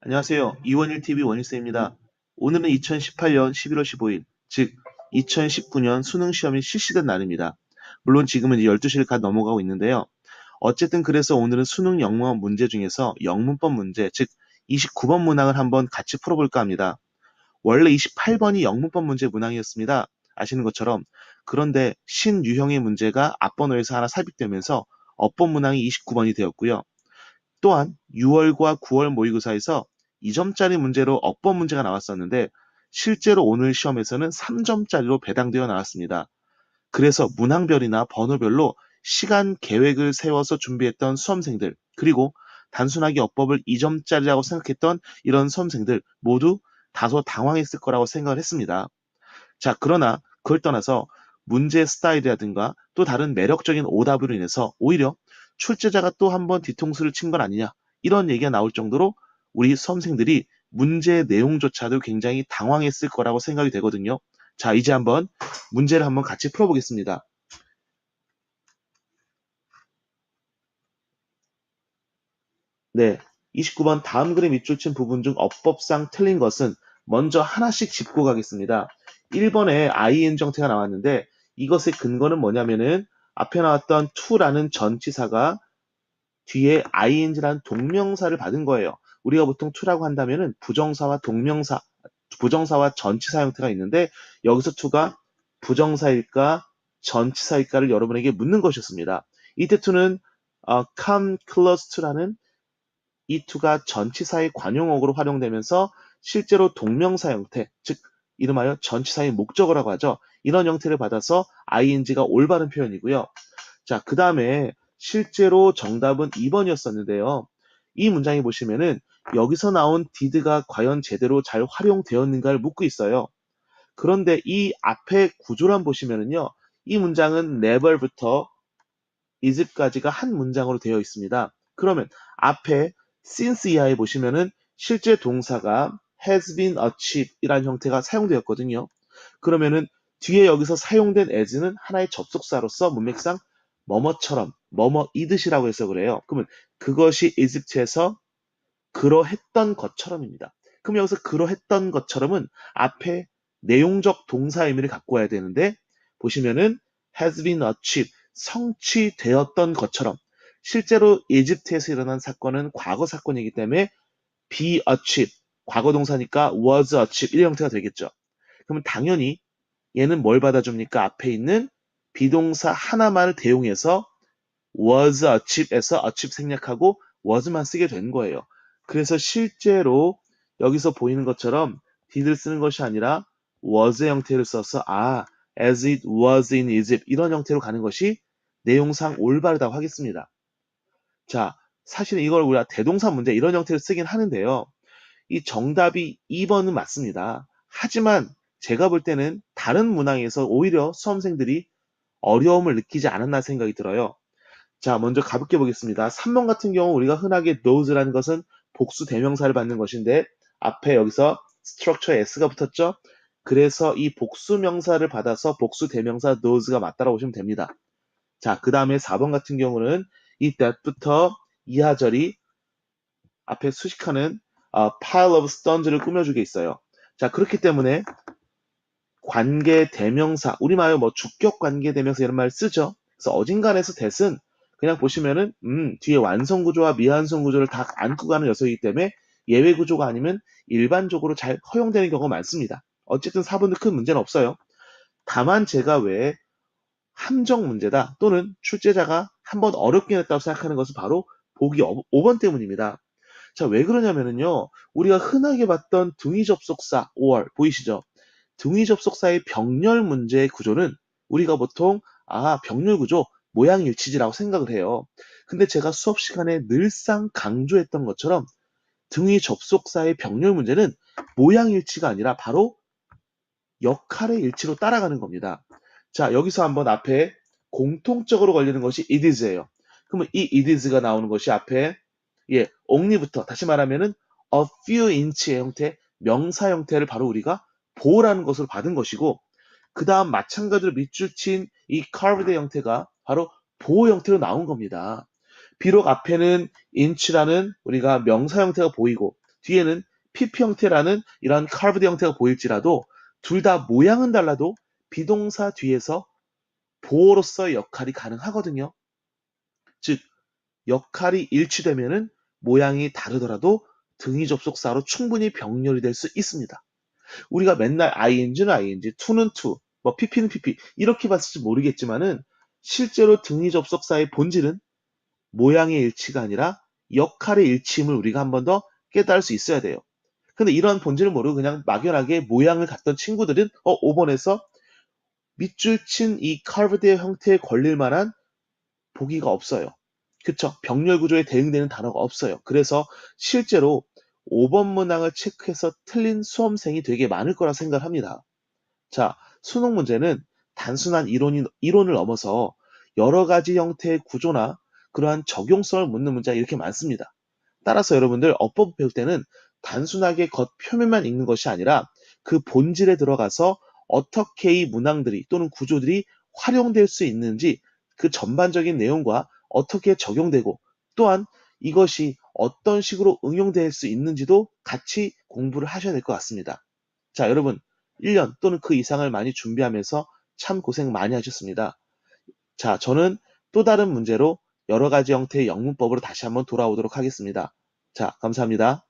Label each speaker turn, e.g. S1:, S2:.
S1: 안녕하세요. 이원일TV 원일쌤입니다. 오늘은 2018년 11월 15일, 즉 2019년 수능 시험이 실시된 날입니다. 물론 지금은 이제 12시를 갓 넘어가고 있는데요. 어쨌든 그래서 오늘은 수능 영문 문제 중에서 영문법 문제, 즉 29번 문항을 한번 같이 풀어볼까 합니다. 원래 28번이 영문법 문제 문항이었습니다. 아시는 것처럼. 그런데 신유형의 문제가 앞번호에서 하나 삽입되면서 어법 문항이 29번이 되었고요. 또한 6월과 9월 모의고사에서 2점짜리 문제로 어법 문제가 나왔었는데 실제로 오늘 시험에서는 3점짜리로 배당되어 나왔습니다. 그래서 문항별이나 번호별로 시간 계획을 세워서 준비했던 수험생들, 그리고 단순하게 어법을 2점짜리라고 생각했던 이런 수험생들 모두 다소 당황했을 거라고 생각을 했습니다. 자, 그러나 그걸 떠나서 문제 스타일이라든가 또 다른 매력적인 오답으로 인해서 오히려 출제자가 또 한 번 뒤통수를 친 건 아니냐, 이런 얘기가 나올 정도로 우리 수험생들이 문제 내용조차도 굉장히 당황했을 거라고 생각이 되거든요. 자, 이제 한번 문제를 한번 같이 풀어보겠습니다. 네, 29번 다음 그림 밑줄 친 부분 중 어법상 틀린 것은 먼저 하나씩 짚고 가겠습니다. 1번에 ing 형태가 나왔는데 이것의 근거는 뭐냐면은 앞에 나왔던 to라는 전치사가 뒤에 ing라는 동명사를 받은 거예요. 우리가 보통 to라고 한다면은 부정사와 동명사, 부정사와 전치사 형태가 있는데 여기서 to가 부정사일까 전치사일까를 여러분에게 묻는 것이었습니다. 이때 to는 come close to라는 이 to가 전치사의 관용어구로 활용되면서 실제로 동명사 형태, 즉 이름하여 전치사의 목적어라고 하죠. 이런 형태를 받아서 ing가 올바른 표현이고요. 자, 그 다음에 실제로 정답은 2번이었었는데요. 이 문장에 보시면은 여기서 나온 did가 과연 제대로 잘 활용되었는가를 묻고 있어요. 그런데 이 앞에 구조란 보시면은요. 이 문장은 never부터 is까지가 한 문장으로 되어 있습니다. 그러면 앞에 since 이하에 보시면은 실제 동사가 has been achieved 이라는 형태가 사용되었거든요. 그러면은 뒤에 여기서 사용된 as는 하나의 접속사로서 문맥상 뭐뭐처럼 뭐뭐이듯이라고 해서 그래요. 그러면 그것이 이집트에서 그러했던 것처럼입니다. 그럼 여기서 그러했던 것처럼은 앞에 내용적 동사 의미를 갖고 와야 되는데 보시면은 has been achieved 성취되었던 것처럼 실제로 이집트에서 일어난 사건은 과거 사건이기 때문에 be achieved 과거 동사니까 was achieved 이런 형태가 되겠죠. 그러면 당연히 얘는 뭘 받아줍니까? 앞에 있는 비동사 하나만을 대용해서 was achieved에서 achieve 생략하고 was만 쓰게 된 거예요. 그래서 실제로 여기서 보이는 것처럼 did를 쓰는 것이 아니라 was의 형태를 써서 as it was in Egypt 이런 형태로 가는 것이 내용상 올바르다고 하겠습니다. 자, 사실 이걸 우리가 대동사 문제 이런 형태를 쓰긴 하는데요. 이 정답이 2번은 맞습니다. 하지만 제가 볼 때는 다른 문항에서 오히려 수험생들이 어려움을 느끼지 않았나 생각이 들어요. 자, 먼저 가볍게 보겠습니다. 3번 같은 경우 우리가 흔하게 those라는 것은 복수 대명사를 받는 것인데 앞에 여기서 structure s가 붙었죠? 그래서 이 복수 명사를 받아서 복수 대명사 those가 맞다라고 보시면 됩니다. 자, 그 다음에 4번 같은 경우는 이 that부터 이하절이 앞에 수식하는 pile of stones를 꾸며주게 있어요. 자, 그렇기 때문에 관계 대명사, 우리말로 뭐 주격 관계 대명사 이런 말 쓰죠. 그래서 어딘간에서 that은 그냥 보시면은 뒤에 완성 구조와 미완성 구조를 다 안고 가는 녀석이기 때문에 예외 구조가 아니면 일반적으로 잘 허용되는 경우가 많습니다. 어쨌든 4번도 큰 문제는 없어요. 다만 제가 왜 함정 문제다 또는 출제자가 한번 어렵게 냈다고 생각하는 것은 바로 보기 5번 때문입니다. 자, 왜 그러냐면은요. 우리가 흔하게 봤던 등위 접속사 5월 보이시죠? 등위 접속사의 병렬 문제의 구조는 우리가 보통 병렬 구조 모양일치지라고 생각을 해요. 근데 제가 수업 시간에 늘상 강조했던 것처럼 등위 접속사의 병렬 문제는 모양일치가 아니라 바로 역할의 일치로 따라가는 겁니다. 자, 여기서 한번 앞에 공통적으로 걸리는 것이 it is예요. 그러면 이 it is가 나오는 것이 앞에 only부터 다시 말하면은 a few inch의 형태, 명사 형태를 바로 우리가 보호라는 것으로 받은 것이고 그 다음 마찬가지로 밑줄 친 이 carved 형태가 바로 보호 형태로 나온 겁니다. 비록 앞에는 inch라는 우리가 명사 형태가 보이고 뒤에는 PP 형태라는 이런 카브드 형태가 보일지라도 둘 다 모양은 달라도 비동사 뒤에서 보어로서의 역할이 가능하거든요. 즉 역할이 일치되면은 모양이 다르더라도 등위 접속사로 충분히 병렬이 될 수 있습니다. 우리가 맨날 ing는 ing, to는 to, 뭐 pp는 pp 이렇게 봤을지 모르겠지만은 실제로 등위 접속사의 본질은 모양의 일치가 아니라 역할의 일치임을 우리가 한 번 더 깨달을 수 있어야 돼요. 근데 이러한 본질을 모르고 그냥 막연하게 모양을 갖던 친구들은 5번에서 밑줄 친 이 카르브드의 형태에 걸릴 만한 보기가 없어요. 그쵸? 병렬 구조에 대응되는 단어가 없어요. 그래서 실제로 5번 문항을 체크해서 틀린 수험생이 되게 많을 거라 생각합니다. 자, 수능 문제는 단순한 이론을 넘어서 여러 가지 형태의 구조나 그러한 적용성을 묻는 문제가 이렇게 많습니다. 따라서 여러분들 어법 배울 때는 단순하게 겉표면만 읽는 것이 아니라 그 본질에 들어가서 어떻게 이 문항들이 또는 구조들이 활용될 수 있는지 그 전반적인 내용과 어떻게 적용되고 또한 이것이 어떤 식으로 응용될 수 있는지도 같이 공부를 하셔야 될 것 같습니다. 자, 여러분 1년 또는 그 이상을 많이 준비하면서 참 고생 많이 하셨습니다. 자, 저는 또 다른 문제로 여러 가지 형태의 영문법으로 다시 한번 돌아오도록 하겠습니다. 자, 감사합니다.